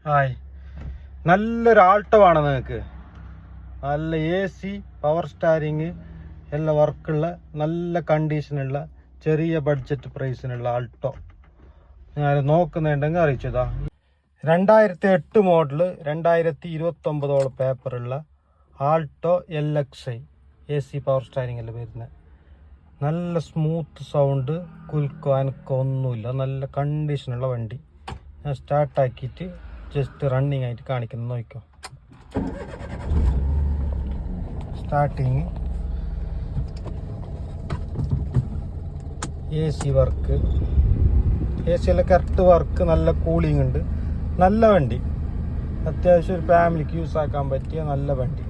Hi, നല്ലൊരു Alto ആണ് നിങ്ങൾക്ക്. നല്ല AC, പവർ സ്റ്റാരിങ് എല്ലാ വർക്കുള്ള നല്ല കണ്ടീഷനുള്ള ചെറിയ ബഡ്ജറ്റ് പ്രൈസിനുള്ള ആൾട്ടോ ഞാൻ നോക്കുന്നുണ്ടെങ്കിൽ അറിയിച്ചതാ. 2008 മോഡല് 2029 പേപ്പറുള്ള Alto LXi AC power steering എല്ലാം വരുന്നത്. നല്ല സ്മൂത്ത് സൗണ്ട്, കുൽക്കോ അനക്കോ ഒന്നുമില്ല, നല്ല കണ്ടീഷനുള്ള വണ്ടി. ഞാൻ സ്റ്റാർട്ടാക്കിയിട്ട് ജസ്റ്റ് റണ്ണിങ് ആയിട്ട് കാണിക്കുന്നത് നോക്കിക്കോ. സ്റ്റാർട്ടിങ്, AC വർക്ക്, AC എല്ലാം കറക്റ്റ് വർക്ക്, നല്ല കൂളിംഗ് ഉണ്ട്, നല്ല വണ്ടി. അത്യാവശ്യം ഒരു ഫാമിലിക്ക് യൂസ് ആക്കാൻ പറ്റിയ നല്ല വണ്ടി.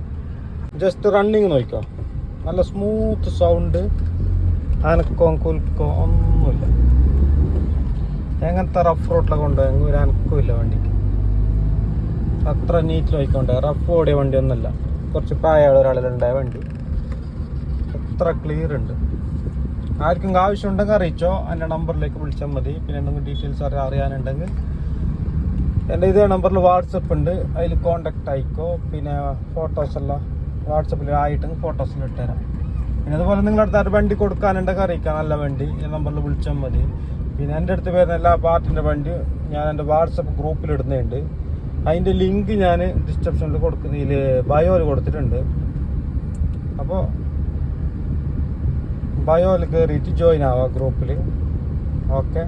ജസ്റ്റ് റണ്ണിങ് നോക്കിക്കോ, നല്ല സ്മൂത്ത് സൗണ്ട്, അനക്കോ കുൽക്കോ ഒന്നുമില്ല. എങ്ങനത്തെ റഫ് റോട്ടിലൊക്കെ കൊണ്ടുപോയെങ്കിൽ ഒരു അനക്കവും ഇല്ല വണ്ടിക്ക്. അത്ര നീറ്റ് നോക്കിക്കൊണ്ട് റഫ് ഓടിയ വണ്ടി ഒന്നുമല്ല. കുറച്ച് പ്രായമുള്ള ഒരാളിലുണ്ടായ വണ്ടി, അത്ര ക്ലിയർ ഉണ്ട്. ആർക്കും ആവശ്യമുണ്ടെങ്കിൽ അറിയിച്ചോ, എൻ്റെ നമ്പറിലേക്ക് വിളിച്ചാൽ മതി. പിന്നെ എന്തെങ്കിലും ഡീറ്റെയിൽസ് അറിയാനുണ്ടെങ്കിൽ എൻ്റെ ഇതേ നമ്പറിൽ വാട്സപ്പ് ഉണ്ട്, അതിൽ കോണ്ടാക്ട് ആയിക്കോ. പിന്നെ ഫോട്ടോസ് എല്ലാം വാട്സപ്പിൽ ആയിട്ടെങ്കിൽ ഫോട്ടോസിൽ ഇട്ടുതരാം. പിന്നെ അതുപോലെ നിങ്ങളുടെ അടുത്ത് വണ്ടി കൊടുക്കാനുണ്ടെങ്കിൽ അറിയിക്കാം, നല്ല വണ്ടി ഈ നമ്പറിൽ വിളിച്ചാൽ മതി. പിന്നെ എൻ്റെ അടുത്ത് വരുന്ന എല്ലാ പാർട്ടിൻ്റെ വണ്ടി ഞാൻ എൻ്റെ വാട്സപ്പ് ഗ്രൂപ്പിൽ ഇടുന്നുണ്ട്. അതിൻ്റെ ലിങ്ക് ഞാൻ ഡിസ്ക്രിപ്ഷനിൽ കൊടുക്കുന്നതിൽ ബയോയിൽ കൊടുത്തിട്ടുണ്ട്. അപ്പോൾ ബയോയിൽ കയറിയിട്ട് ജോയിൻ ആവാം ഗ്രൂപ്പിൽ. ഓക്കെ.